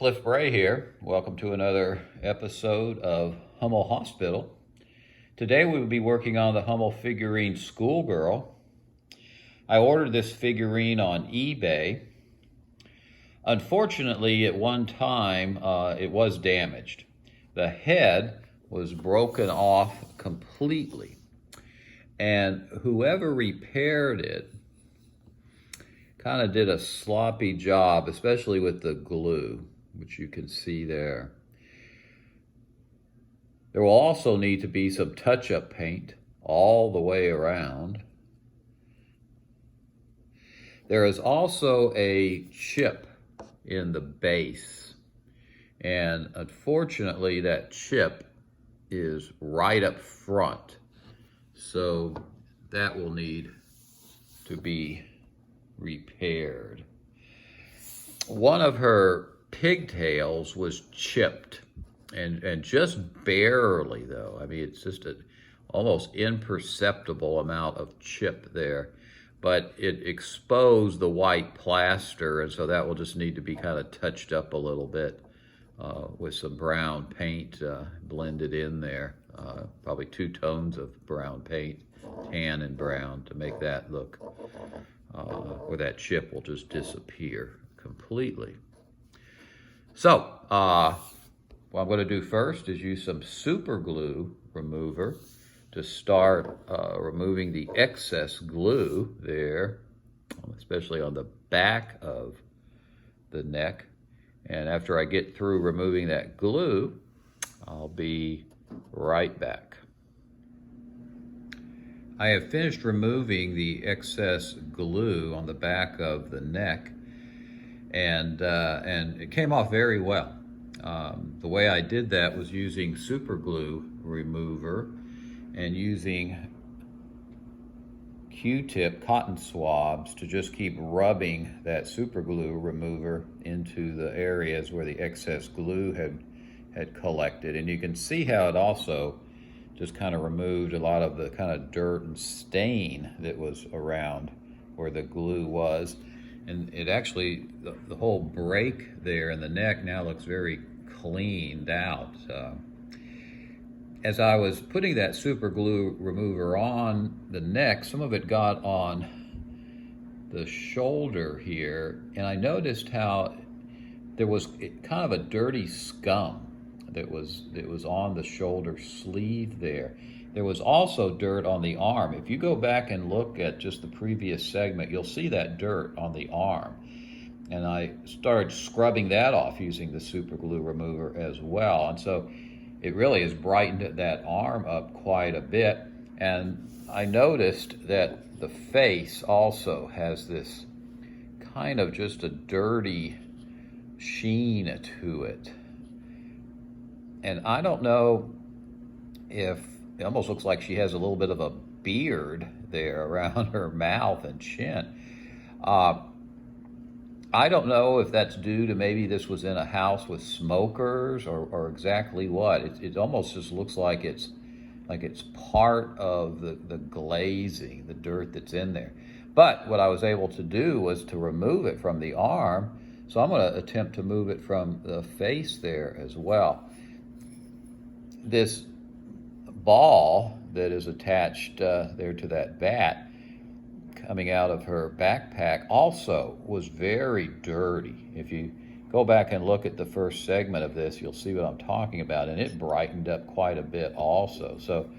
Cliff Bray here. Welcome to another episode of Hummel Hospital. Today we will be working on the Hummel figurine Schoolgirl. I ordered this figurine on eBay. Unfortunately, at one time, it was damaged. The head was broken off completely, and whoever repaired it kind of did a sloppy job, especially with the glue, which you can see there. There will also need to be some touch-up paint all the way around. There is also a chip in the base, and unfortunately that chip is right up front, so that will need to be repaired. One of her pigtails was chipped, and just barely though. I mean, it's just an almost imperceptible amount of chip there, but it exposed the white plaster, and so that will just need to be kind of touched up a little bit with some brown paint blended in there. Probably 2 tones of brown paint, tan and brown, to make that look where that chip will just disappear completely. So, what I'm going to do first is use some super glue remover to start removing the excess glue there, especially on the back of the neck. And after I get through removing that glue, I'll be right back. I have finished removing the excess glue on the back of the neck, and it came off very well. The way I did that was using super glue remover and using Q-tip cotton swabs to just keep rubbing that super glue remover into the areas where the excess glue had collected. And you can see how it also just kind of removed a lot of the kind of dirt and stain that was around where the glue was. And it actually, the whole break there in the neck now looks very cleaned out. As I was putting that super glue remover on the neck, some of it got on the shoulder here, and I noticed how there was kind of a dirty scum that was on the shoulder sleeve there. There was also dirt on the arm. If you go back and look at just the previous segment, you'll see that dirt on the arm. And I started scrubbing that off using the super glue remover as well. And so it really has brightened that arm up quite a bit. And I noticed that the face also has this kind of just a dirty sheen to it. And I don't know if it almost looks like she has a little bit of a beard there around her mouth and chin. I don't know if that's due to maybe this was in a house with smokers or exactly what. It almost just looks like it's part of the glazing, the dirt that's in there. But what I was able to do was to remove it from the arm, so I'm going to attempt to move it from the face there as well. This ball that is attached there to that bat coming out of her backpack also was very dirty. If you go back and look at the first segment of this, you'll see what I'm talking about, and it brightened up quite a bit also. So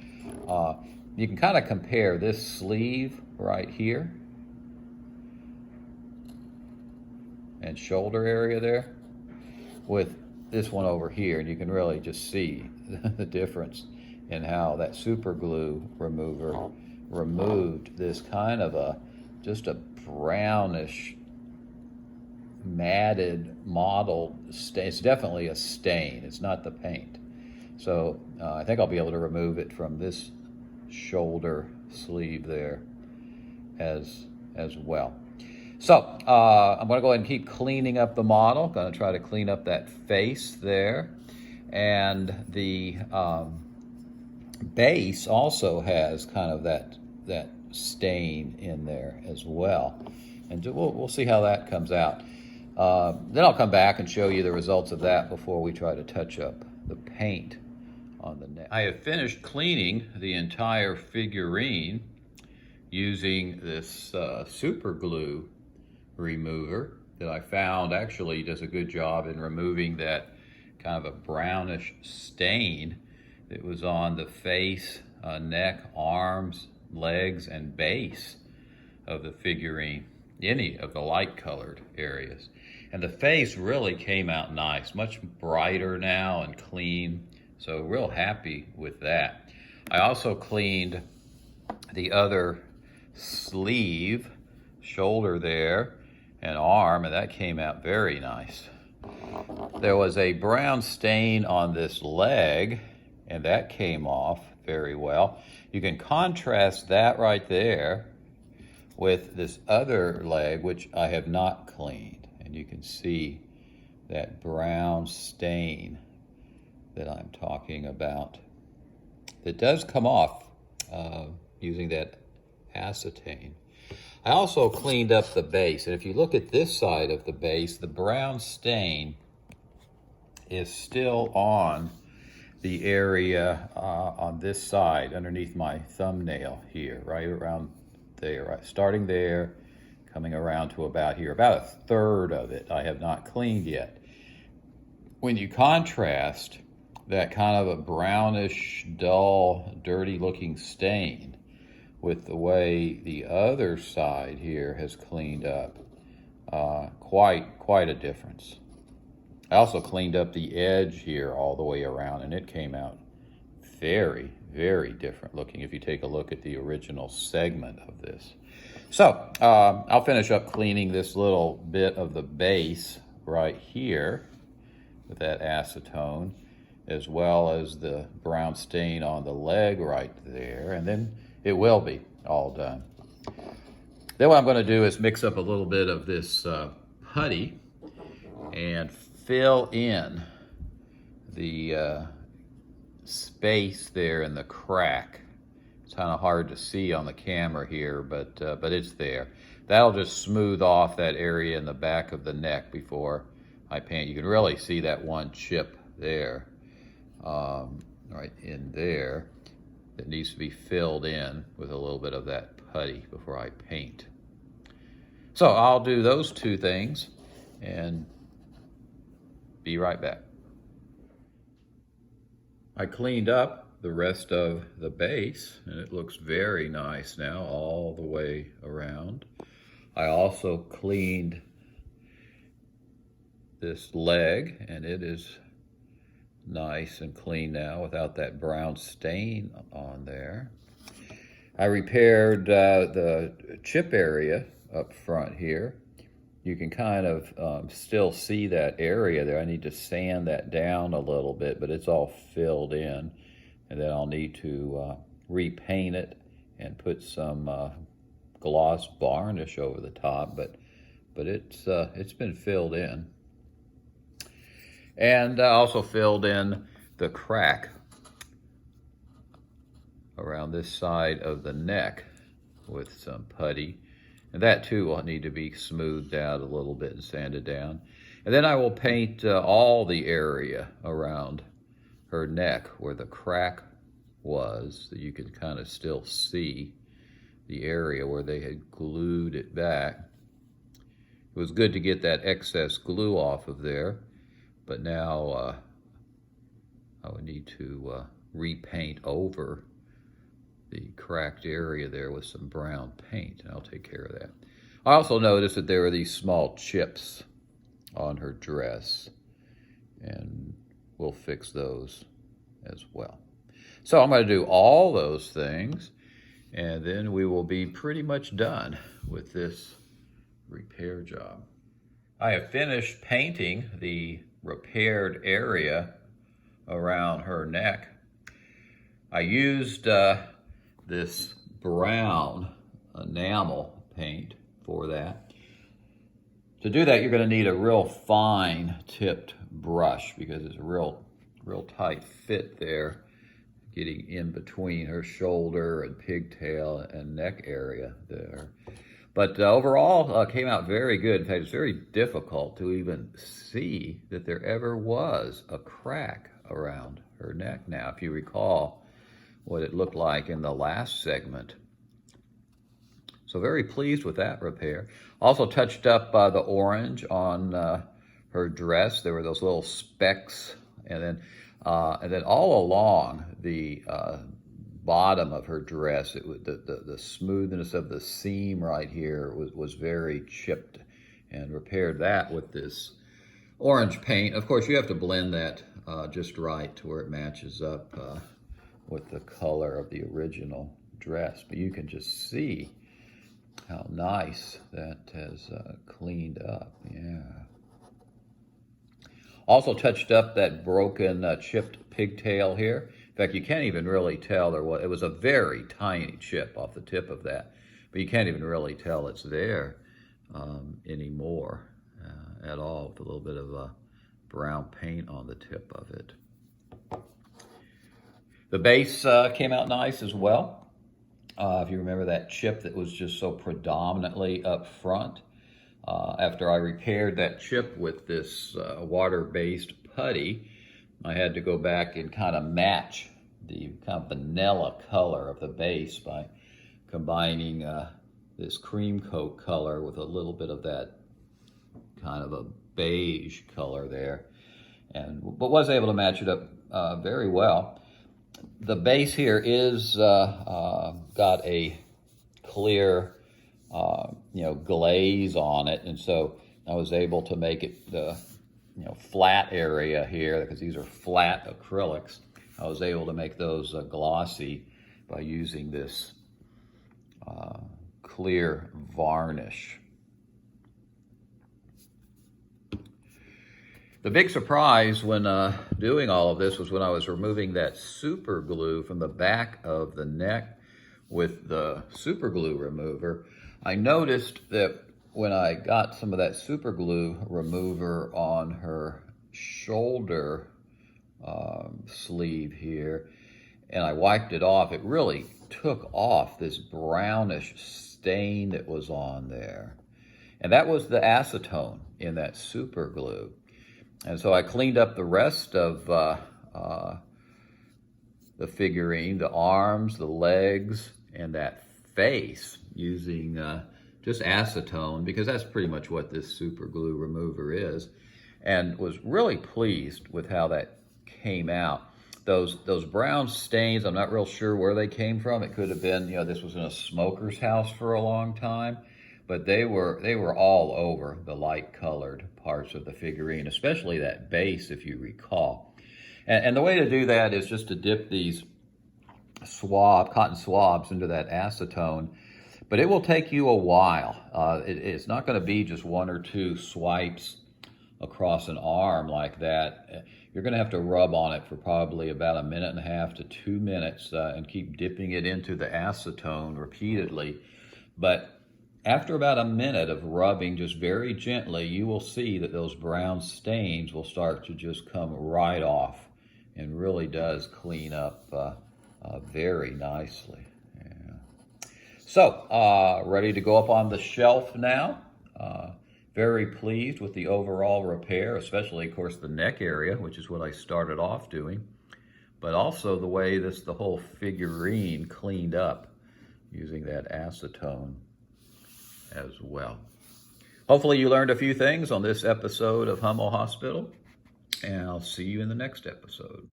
you can kind of compare this sleeve right here and shoulder area there with this one over here, and you can really just see the difference in how that super glue remover removed this kind of just a brownish matted mottled stain. It's definitely a stain, it's not the paint. So I think I'll be able to remove it from this shoulder sleeve there as well. So I'm going to go ahead and keep cleaning up the model. Going to try to clean up that face there. And the base also has kind of that stain in there as well. And we'll see how that comes out. Then I'll come back and show you the results of that before we try to touch up the paint on the neck. I have finished cleaning the entire figurine using this super glue remover that I found actually does a good job in removing that kind of a brownish stain that was on the face, neck, arms, legs, and base of the figurine, any of the light colored areas. And the face really came out nice, much brighter now and clean, so real happy with that. I also cleaned the other sleeve, shoulder there, and arm, and that came out very nice. There was a brown stain on this leg, and that came off very well. You can contrast that right there with this other leg, which I have not cleaned, and you can see that brown stain that I'm talking about. It does come off using that acetane. I also cleaned up the base, and if you look at this side of the base, the brown stain is still on the area on this side underneath my thumbnail here, right around there, right, starting there, coming around to about here, about a third of it I have not cleaned yet. When you contrast that kind of a brownish, dull, dirty looking stain with the way the other side here has cleaned up, quite a difference. I also cleaned up the edge here all the way around, and it came out very, very different looking if you take a look at the original segment of this. So I'll finish up cleaning this little bit of the base right here with that acetone, as well as the brown stain on the leg right there, and then it will be all done. Then what I'm going to do is mix up a little bit of this putty and fill in the space there in the crack. It's kind of hard to see on the camera here, but it's there. That'll just smooth off that area in the back of the neck before I paint. You can really see that one chip there, right in there, that needs to be filled in with a little bit of that putty before I paint. So I'll do those two things and be right back. I cleaned up the rest of the base, and it looks very nice now all the way around. I also cleaned this leg, and it is nice and clean now without that brown stain on there. I repaired the chip area up front here. You can kind of still see that area there. I need to sand that down a little bit, but it's all filled in. And then I'll need to repaint it and put some gloss varnish over the top, but it's been filled in. And I also filled in the crack around this side of the neck with some putty. And that too will need to be smoothed out a little bit and sanded down. And then I will paint all the area around her neck where the crack was, so you can kind of still see the area where they had glued it back. It was good to get that excess glue off of there, but now I would need to repaint over the cracked area there with some brown paint, and I'll take care of that. I also noticed that there were these small chips on her dress, and we'll fix those as well. So I'm going to do all those things, and then we will be pretty much done with this repair job. I have finished painting the repaired area around her neck. I used this brown enamel paint for that. To do that, you're going to need a real fine tipped brush because it's a real tight fit there, getting in between her shoulder and pigtail and neck area there. But overall, came out very good. In fact, it's very difficult to even see that there ever was a crack around her neck now, if you recall what it looked like in the last segment. So very pleased with that repair. Also touched up the orange on her dress. There were those little specks, and then all along the bottom of her dress, it was the smoothness of the seam right here was very chipped, and repaired that with this orange paint. Of course, you have to blend that just right to where it matches up with the color of the original dress. But you can just see how nice that has cleaned up. Yeah. Also touched up that broken chipped pigtail here. In fact, you can't even really tell it was a very tiny chip off the tip of that, but you can't even really tell it's there anymore at all, with a little bit of brown paint on the tip of it. The base came out nice as well. If you remember that chip that was just so predominantly up front, after I repaired that chip with this water-based putty, I had to go back and kind of match the kind of vanilla color of the base by combining this cream coat color with a little bit of that kind of a beige color there, but was able to match it up very well. The base here is got a clear, glaze on it, and so I was able to make it the, flat area here, because these are flat acrylics. I was able to make those glossy by using this clear varnish. The big surprise when doing all of this was when I was removing that super glue from the back of the neck with the super glue remover. I noticed that when I got some of that super glue remover on her shoulder sleeve here, and I wiped it off, it really took off this brownish stain that was on there. And that was the acetone in that super glue. And so I cleaned up the rest of the figurine, the arms, the legs, and that face using just acetone, because that's pretty much what this super glue remover is, and was really pleased with how that came out. Those brown stains, I'm not real sure where they came from. It could have been, this was in a smoker's house for a long time, but they were all over the light-colored parts of the figurine, especially that base, if you recall. And the way to do that is just to dip these cotton swabs into that acetone, but it will take you a while. It's not going to be just one or two swipes across an arm like that. You're going to have to rub on it for probably about 1.5 to 2 minutes and keep dipping it into the acetone repeatedly. But after about a minute of rubbing just very gently, you will see that those brown stains will start to just come right off, and really does clean up very nicely. Yeah. So, ready to go up on the shelf now. Very pleased with the overall repair, especially, of course, the neck area, which is what I started off doing, but also the way the whole figurine cleaned up using that acetone as well. Hopefully you learned a few things on this episode of Hummel Hospital, and I'll see you in the next episode.